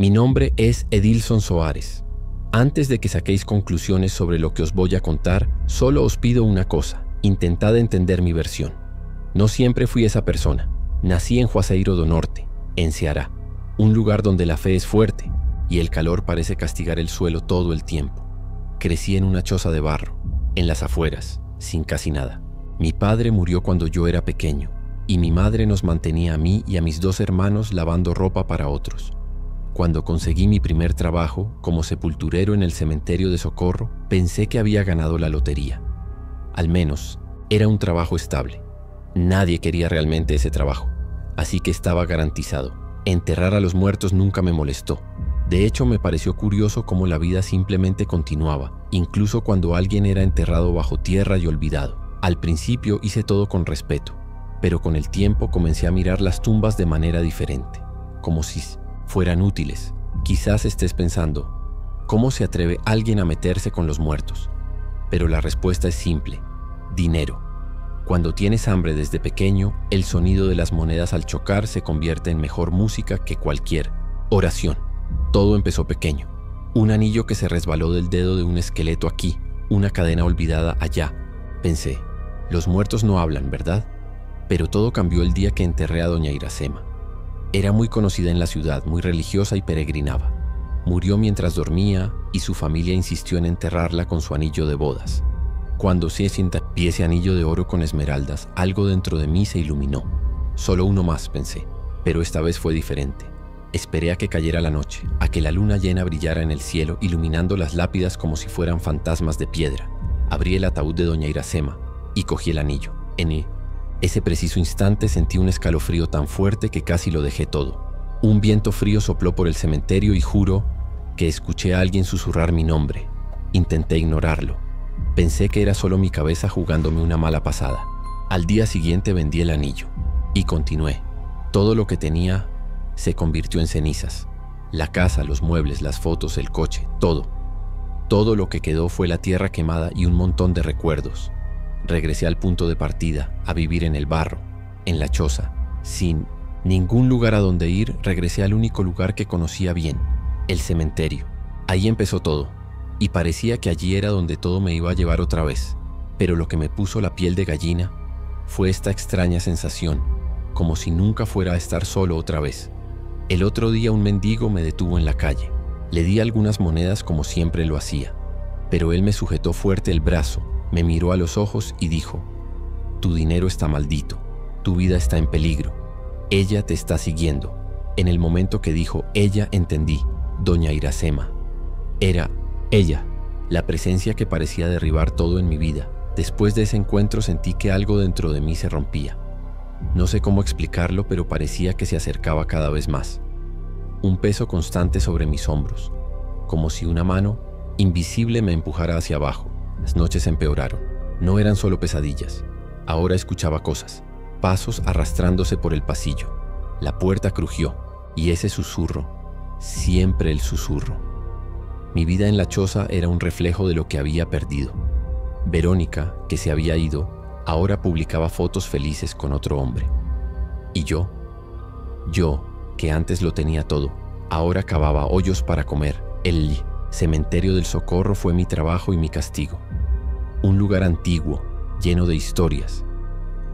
Mi nombre es Edilson Soares. Antes de que saquéis conclusiones sobre lo que os voy a contar, solo os pido una cosa: intentad entender mi versión. No siempre fui esa persona. Nací en Juazeiro do Norte, en Ceará, un lugar donde la fe es fuerte y el calor parece castigar el suelo todo el tiempo. Crecí en una choza de barro, en las afueras, sin casi nada. Mi padre murió cuando yo era pequeño y mi madre nos mantenía a mí y a mis 2 hermanos lavando ropa para otros. Cuando conseguí mi primer trabajo como sepulturero en el cementerio de Socorro, pensé que había ganado la lotería. Al menos, era un trabajo estable. Nadie quería realmente ese trabajo, así que estaba garantizado. Enterrar a los muertos nunca me molestó. De hecho, me pareció curioso cómo la vida simplemente continuaba, incluso cuando alguien era enterrado bajo tierra y olvidado. Al principio hice todo con respeto, pero con el tiempo comencé a mirar las tumbas de manera diferente, como si fueran útiles. Quizás estés pensando, ¿cómo se atreve alguien a meterse con los muertos? Pero la respuesta es simple: dinero. Cuando tienes hambre desde pequeño, el sonido de las monedas al chocar se convierte en mejor música que cualquier oración. Todo empezó pequeño. Un anillo que se resbaló del dedo de un esqueleto aquí, una cadena olvidada allá. Pensé, los muertos no hablan, ¿verdad? Pero todo cambió el día que enterré a doña Iracema. Era muy conocida en la ciudad, muy religiosa y peregrinaba. Murió mientras dormía y su familia insistió en enterrarla con su anillo de bodas. Cuando vi ese anillo de oro con esmeraldas, algo dentro de mí se iluminó. Solo uno más, pensé, pero esta vez fue diferente. Esperé a que cayera la noche, a que la luna llena brillara en el cielo, iluminando las lápidas como si fueran fantasmas de piedra. Abrí el ataúd de doña Iracema y cogí el anillo. En ese preciso instante sentí un escalofrío tan fuerte que casi lo dejé todo. Un viento frío sopló por el cementerio y juro que escuché a alguien susurrar mi nombre. Intenté ignorarlo. Pensé que era solo mi cabeza jugándome una mala pasada. Al día siguiente vendí el anillo y continué. Todo lo que tenía se convirtió en cenizas. La casa, los muebles, las fotos, el coche, todo. Todo lo que quedó fue la tierra quemada y un montón de recuerdos. Regresé al punto de partida, a vivir en el barro, en la choza. Sin ningún lugar a donde ir, regresé al único lugar que conocía bien, el cementerio. Ahí empezó todo, y parecía que allí era donde todo me iba a llevar otra vez. Pero lo que me puso la piel de gallina fue esta extraña sensación, como si nunca fuera a estar solo otra vez. El otro día un mendigo me detuvo en la calle. Le di algunas monedas como siempre lo hacía, pero él me sujetó fuerte el brazo, me miró a los ojos y dijo: «Tu dinero está maldito, tu vida está en peligro, ella te está siguiendo». En el momento que dijo ella entendí, doña Iracema. Era ella, la presencia que parecía derribar todo en mi vida. Después de ese encuentro sentí que algo dentro de mí se rompía. No sé cómo explicarlo, pero parecía que se acercaba cada vez más. Un peso constante sobre mis hombros, como si una mano invisible me empujara hacia abajo. Las noches empeoraron. No eran solo pesadillas. Ahora escuchaba cosas, pasos arrastrándose por el pasillo. La puerta crujió, y ese susurro, siempre el susurro. Mi vida en la choza era un reflejo de lo que había perdido. Verónica, que se había ido, ahora publicaba fotos felices con otro hombre. Y yo, que antes lo tenía todo, ahora cavaba hoyos para comer. El cementerio del Socorro fue mi trabajo y mi castigo. Un lugar antiguo, lleno de historias.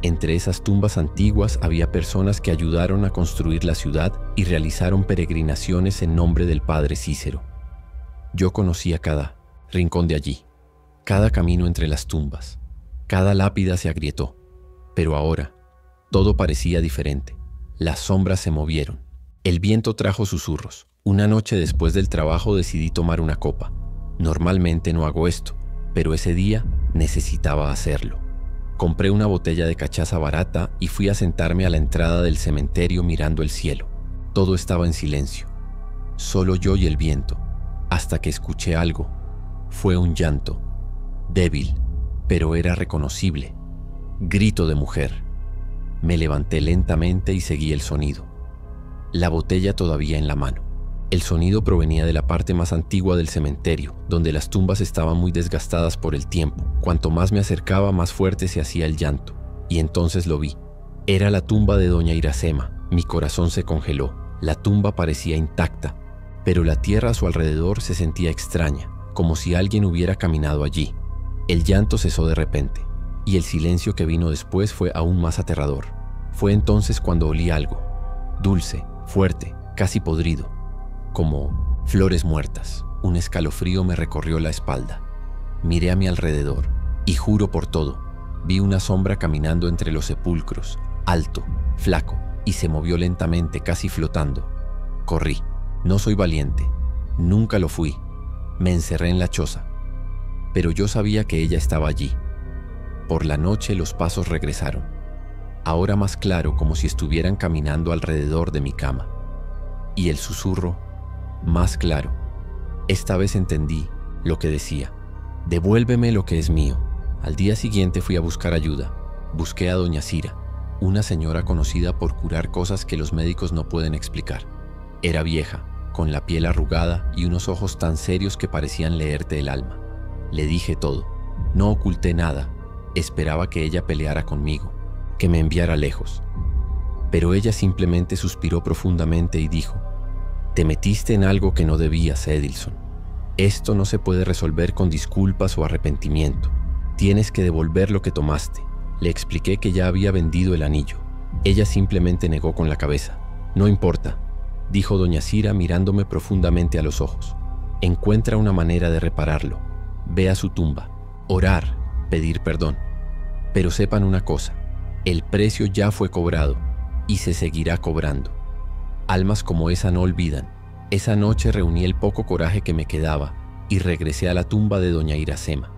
Entre esas tumbas antiguas había personas que ayudaron a construir la ciudad y realizaron peregrinaciones en nombre del padre Cícero. Yo conocía cada rincón de allí, cada camino entre las tumbas, cada lápida se agrietó. Pero ahora, todo parecía diferente. Las sombras se movieron. El viento trajo susurros. Una noche después del trabajo decidí tomar una copa. Normalmente no hago esto, pero ese día necesitaba hacerlo. Compré una botella de cachaza barata y fui a sentarme a la entrada del cementerio mirando el cielo. Todo estaba en silencio, solo yo y el viento, hasta que escuché algo. Fue un llanto, débil, pero era reconocible. Grito de mujer. Me levanté lentamente y seguí el sonido. La botella todavía en la mano. El sonido provenía de la parte más antigua del cementerio, donde las tumbas estaban muy desgastadas por el tiempo. Cuanto más me acercaba, más fuerte se hacía el llanto. Y entonces lo vi. Era la tumba de doña Iracema. Mi corazón se congeló. La tumba parecía intacta, pero la tierra a su alrededor se sentía extraña, como si alguien hubiera caminado allí. El llanto cesó de repente, y el silencio que vino después fue aún más aterrador. Fue entonces cuando olí algo, dulce, fuerte, casi podrido, como flores muertas. Un escalofrío me recorrió la espalda. Miré a mi alrededor, y juro por todo, vi una sombra caminando entre los sepulcros, alto, flaco, y se movió lentamente, casi flotando. Corrí. No soy valiente, nunca lo fui. Me encerré en la choza, pero yo sabía que ella estaba allí. Por la noche los pasos regresaron, ahora más claro, como si estuvieran caminando alrededor de mi cama. Y el susurro, más claro. Esta vez entendí lo que decía: devuélveme lo que es mío. Al día siguiente fui a buscar ayuda. Busqué a doña Cira, una señora conocida por curar cosas que los médicos no pueden explicar. Era vieja, con la piel arrugada y unos ojos tan serios que parecían leerte el alma. Le dije todo. No oculté nada. Esperaba que ella peleara conmigo, que me enviara lejos. Pero ella simplemente suspiró profundamente y dijo: te metiste en algo que no debías, Edilson. Esto no se puede resolver con disculpas o arrepentimiento. Tienes que devolver lo que tomaste. Le expliqué que ya había vendido el anillo. Ella simplemente negó con la cabeza. No importa, dijo doña Cira mirándome profundamente a los ojos. Encuentra una manera de repararlo. Ve a su tumba, orar, pedir perdón. Pero sepan una cosa, el precio ya fue cobrado y se seguirá cobrando. Almas como esa no olvidan. Esa noche reuní el poco coraje que me quedaba y regresé a la tumba de doña Iracema.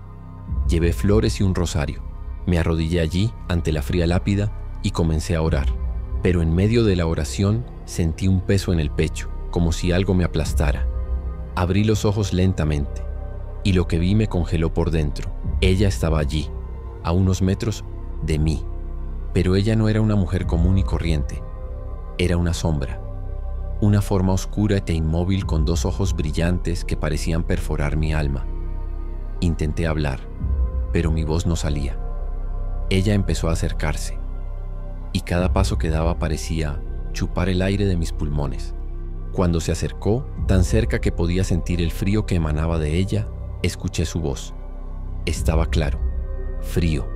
Llevé flores y un rosario. Me arrodillé allí ante la fría lápida y comencé a orar. Pero en medio de la oración sentí un peso en el pecho, como si algo me aplastara. Abrí los ojos lentamente y lo que vi me congeló por dentro. Ella estaba allí, a unos metros de mí. Pero ella no era una mujer común y corriente. Era una sombra, una forma oscura e inmóvil con dos ojos brillantes que parecían perforar mi alma. Intenté hablar, pero mi voz no salía. Ella empezó a acercarse, y cada paso que daba parecía chupar el aire de mis pulmones. Cuando se acercó, tan cerca que podía sentir el frío que emanaba de ella, escuché su voz. Estaba claro, frío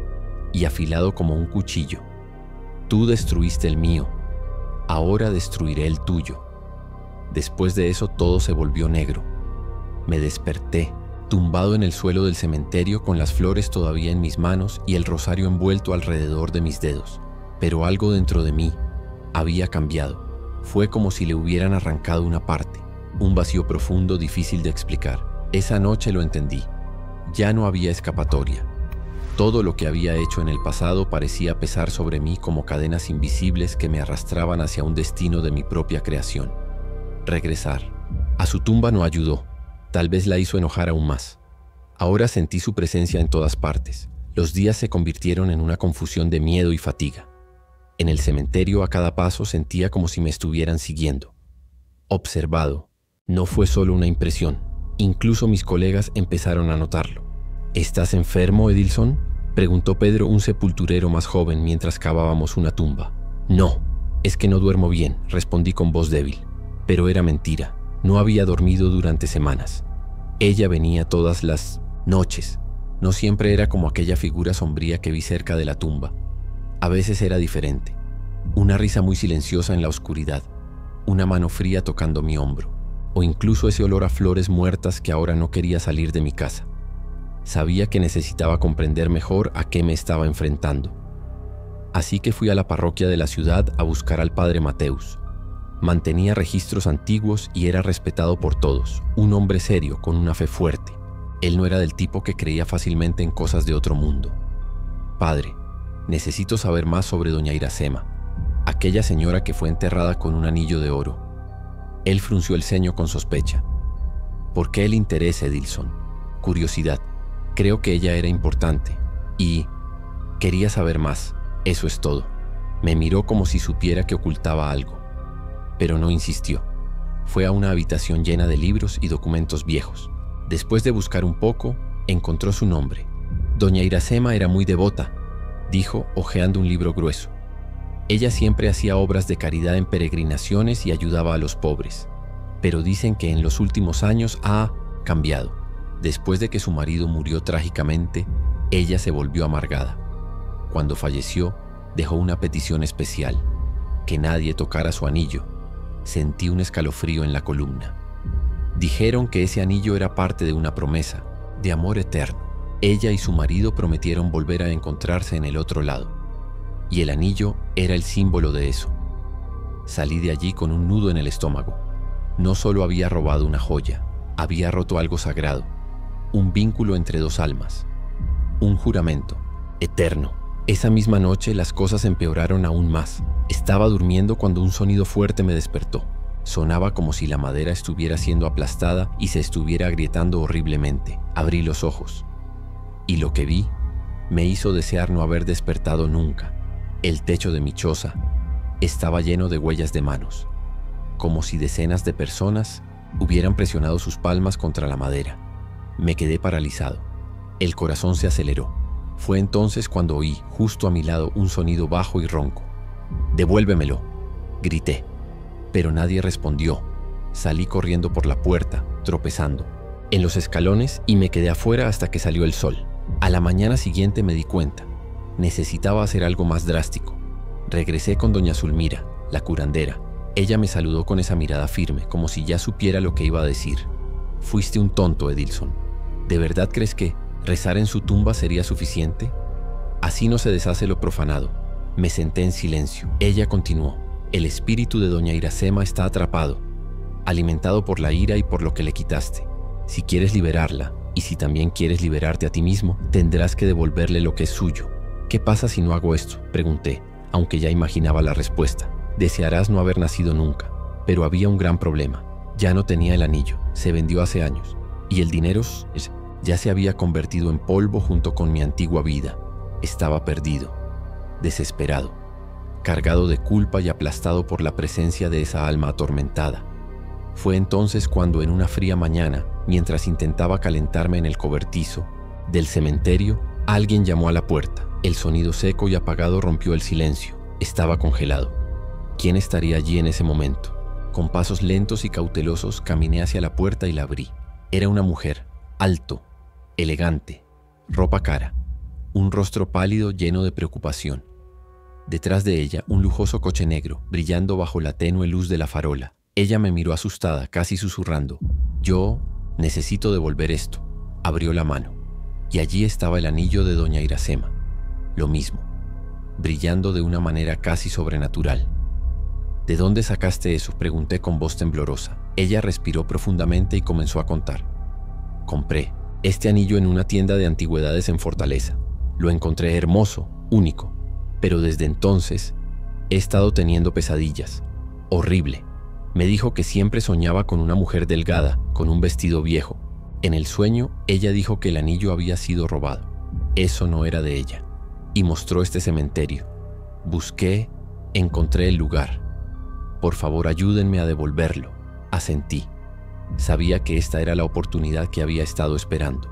y afilado como un cuchillo. Tú destruiste el mío, ahora destruiré el tuyo. Después de eso todo se volvió negro. Me desperté, tumbado en el suelo del cementerio con las flores todavía en mis manos y el rosario envuelto alrededor de mis dedos. Pero algo dentro de mí había cambiado. Fue como si le hubieran arrancado una parte, un vacío profundo difícil de explicar. Esa noche lo entendí. Ya no había escapatoria. Todo lo que había hecho en el pasado parecía pesar sobre mí como cadenas invisibles que me arrastraban hacia un destino de mi propia creación. Regresar a su tumba no ayudó. Tal vez la hizo enojar aún más. Ahora sentí su presencia en todas partes. Los días se convirtieron en una confusión de miedo y fatiga. En el cementerio a cada paso sentía como si me estuvieran siguiendo. Observado. No fue solo una impresión. Incluso mis colegas empezaron a notarlo. ¿Estás enfermo, Edilson?, preguntó Pedro, un sepulturero más joven, mientras cavábamos una tumba. No, es que no duermo bien, respondí con voz débil. Pero era mentira. No había dormido durante semanas. Ella venía todas las noches. No siempre era como aquella figura sombría que vi cerca de la tumba. A veces era diferente. Una risa muy silenciosa en la oscuridad, una mano fría tocando mi hombro, o incluso ese olor a flores muertas que ahora no quería salir de mi casa. Sabía que necesitaba comprender mejor a qué me estaba enfrentando. Así que fui a la parroquia de la ciudad a buscar al padre Mateus. Mantenía registros antiguos y era respetado por todos, un hombre serio con una fe fuerte. Él no era del tipo que creía fácilmente en cosas de otro mundo. Padre, necesito saber más sobre doña Iracema, aquella señora que fue enterrada con un anillo de oro. Él frunció el ceño con sospecha. ¿Por qué el interés, Edilson? Curiosidad. Creo que ella era importante y quería saber más. Eso es todo. Me miró como si supiera que ocultaba algo, pero no insistió. Fue a una habitación llena de libros y documentos viejos. Después de buscar un poco, encontró su nombre. Doña Iracema era muy devota, dijo, hojeando un libro grueso. Ella siempre hacía obras de caridad en peregrinaciones y ayudaba a los pobres. pero dicen que en los últimos años ha cambiado. Después de que su marido murió trágicamente, ella se volvió amargada. Cuando falleció, dejó una petición especial: que nadie tocara su anillo. Sentí un escalofrío en la columna. Dijeron que ese anillo era parte de una promesa, de amor eterno. Ella y su marido prometieron volver a encontrarse en el otro lado, y el anillo era el símbolo de eso. Salí de allí con un nudo en el estómago. No solo había robado una joya, había roto algo sagrado, un vínculo entre dos almas, un juramento eterno. Esa misma noche las cosas empeoraron aún más. Estaba durmiendo cuando un sonido fuerte me despertó. Sonaba como si la madera estuviera siendo aplastada y se estuviera agrietando horriblemente. Abrí los ojos, y lo que vi me hizo desear no haber despertado nunca. El techo de mi choza estaba lleno de huellas de manos, como si decenas de personas hubieran presionado sus palmas contra la madera. Me quedé paralizado. El corazón se aceleró. Fue entonces cuando oí, justo a mi lado, un sonido bajo y ronco. «¡Devuélvemelo!», grité. Pero nadie respondió. Salí corriendo por la puerta, tropezando en los escalones, y me quedé afuera hasta que salió el sol. A la mañana siguiente me di cuenta. Necesitaba hacer algo más drástico. Regresé con doña Zulmira, la curandera. Ella me saludó con esa mirada firme, como si ya supiera lo que iba a decir. «Fuiste un tonto, Edilson. ¿De verdad crees que rezar en su tumba sería suficiente? Así no se deshace lo profanado». Me senté en silencio. Ella continuó: «El espíritu de doña Iracema está atrapado, alimentado por la ira y por lo que le quitaste. Si quieres liberarla, y si también quieres liberarte a ti mismo, tendrás que devolverle lo que es suyo». «¿Qué pasa si no hago esto?», pregunté, aunque ya imaginaba la respuesta. «Desearás no haber nacido nunca». Pero había un gran problema. Ya no tenía el anillo, se vendió hace años, y el dinero ya se había convertido en polvo junto con mi antigua vida. Estaba perdido, desesperado, cargado de culpa y aplastado por la presencia de esa alma atormentada. Fue entonces cuando, en una fría mañana, mientras intentaba calentarme en el cobertizo del cementerio, alguien llamó a la puerta. El sonido seco y apagado rompió el silencio. Estaba congelado. ¿Quién estaría allí en ese momento? Con pasos lentos y cautelosos caminé hacia la puerta y la abrí. Era una mujer, alto, elegante, ropa cara, un rostro pálido lleno de preocupación. Detrás de ella, un lujoso coche negro, brillando bajo la tenue luz de la farola. Ella me miró asustada, casi susurrando: «Yo necesito devolver esto». Abrió la mano, y allí estaba el anillo de doña Iracema. Lo mismo, brillando de una manera casi sobrenatural. «¿De dónde sacaste eso?», pregunté con voz temblorosa. Ella respiró profundamente y comenzó a contar. «Compré este anillo en una tienda de antigüedades en Fortaleza. Lo encontré hermoso, único, pero desde entonces he estado teniendo pesadillas. Horrible. Me dijo que siempre soñaba con una mujer delgada, con un vestido viejo. En el sueño, ella dijo que el anillo había sido robado. Eso no era de ella. Y mostró este cementerio. Busqué, encontré el lugar. Por favor, ayúdenme a devolverlo». Asentí. Sabía que esta era la oportunidad que había estado esperando.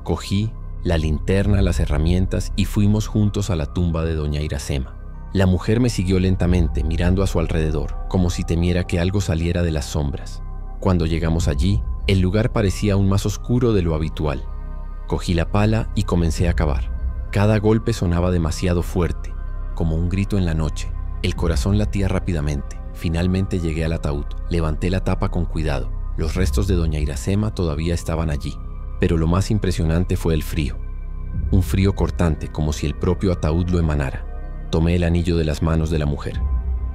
Cogí la linterna, las herramientas, y fuimos juntos a la tumba de doña Iracema. La mujer me siguió lentamente, mirando a su alrededor, como si temiera que algo saliera de las sombras. Cuando llegamos allí, el lugar parecía aún más oscuro de lo habitual. Cogí la pala y comencé a cavar. Cada golpe sonaba demasiado fuerte, como un grito en la noche. El corazón latía rápidamente. Finalmente llegué al ataúd. Levanté la tapa con cuidado. Los restos de doña Iracema todavía estaban allí. Pero lo más impresionante fue el frío. Un frío cortante, como si el propio ataúd lo emanara. Tomé el anillo de las manos de la mujer.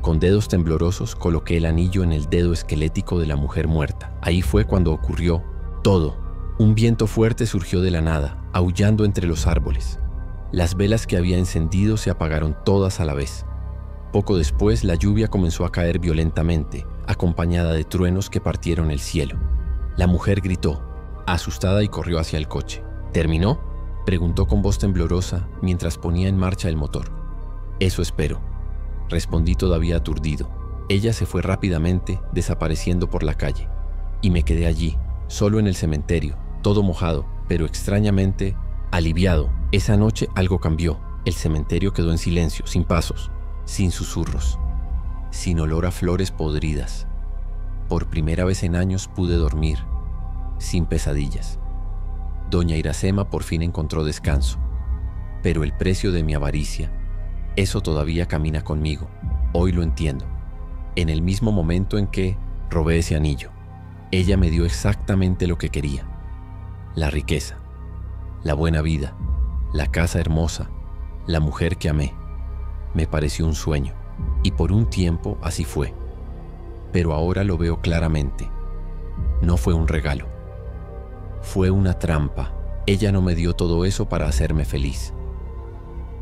Con dedos temblorosos coloqué el anillo en el dedo esquelético de la mujer muerta. Ahí fue cuando ocurrió todo. Un viento fuerte surgió de la nada, aullando entre los árboles. Las velas que había encendido se apagaron todas a la vez. Poco después, la lluvia comenzó a caer violentamente, acompañada de truenos que partieron el cielo. La mujer gritó, asustada, y corrió hacia el coche. ¿Terminó?, preguntó con voz temblorosa mientras ponía en marcha el motor. «Eso espero», respondí todavía aturdido. Ella se fue rápidamente, desapareciendo por la calle, y me quedé allí, solo en el cementerio, todo mojado, pero extrañamente aliviado. Esa noche algo cambió. El cementerio quedó en silencio, sin pasos, sin susurros, sin olor a flores podridas. Por primera vez en años pude dormir, sin pesadillas. Doña Iracema por fin encontró descanso, pero el precio de mi avaricia, eso todavía camina conmigo. Hoy lo entiendo. En el mismo momento en que robé ese anillo, ella me dio exactamente lo que quería: la riqueza, la buena vida, la casa hermosa, la mujer que amé. Me pareció un sueño, y por un tiempo así fue. Pero ahora lo veo claramente. No fue un regalo. Fue una trampa. Ella no me dio todo eso para hacerme feliz.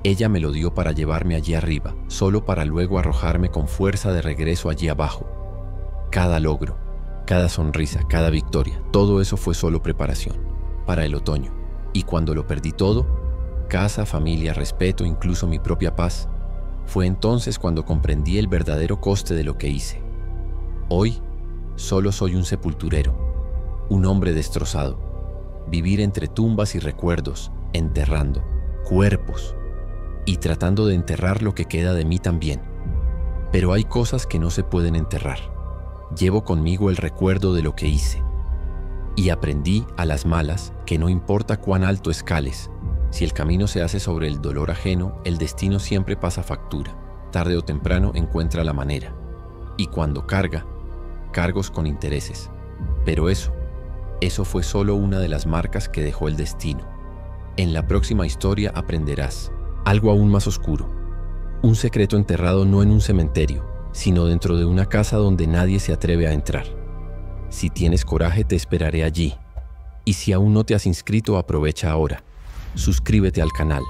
Ella me lo dio para llevarme allí arriba, solo para luego arrojarme con fuerza de regreso allí abajo. Cada logro, cada sonrisa, cada victoria, todo eso fue solo preparación para el otoño. Y cuando lo perdí todo, casa, familia, respeto, incluso mi propia paz, fue entonces cuando comprendí el verdadero coste de lo que hice. Hoy solo soy un sepulturero, un hombre destrozado. Vivir entre tumbas y recuerdos, enterrando cuerpos y tratando de enterrar lo que queda de mí también. Pero hay cosas que no se pueden enterrar. Llevo conmigo el recuerdo de lo que hice. Y aprendí a las malas que no importa cuán alto escales, si el camino se hace sobre el dolor ajeno, el destino siempre pasa factura. Tarde o temprano encuentra la manera. Y cuando cargos con intereses. Pero eso fue solo una de las marcas que dejó el destino. En la próxima historia aprenderás algo aún más oscuro. Un secreto enterrado no en un cementerio, sino dentro de una casa donde nadie se atreve a entrar. Si tienes coraje, te esperaré allí. Y si aún no te has inscrito, aprovecha ahora. Suscríbete al canal,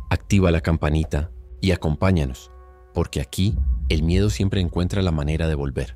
activa la campanita y acompáñanos, porque aquí el miedo siempre encuentra la manera de volver.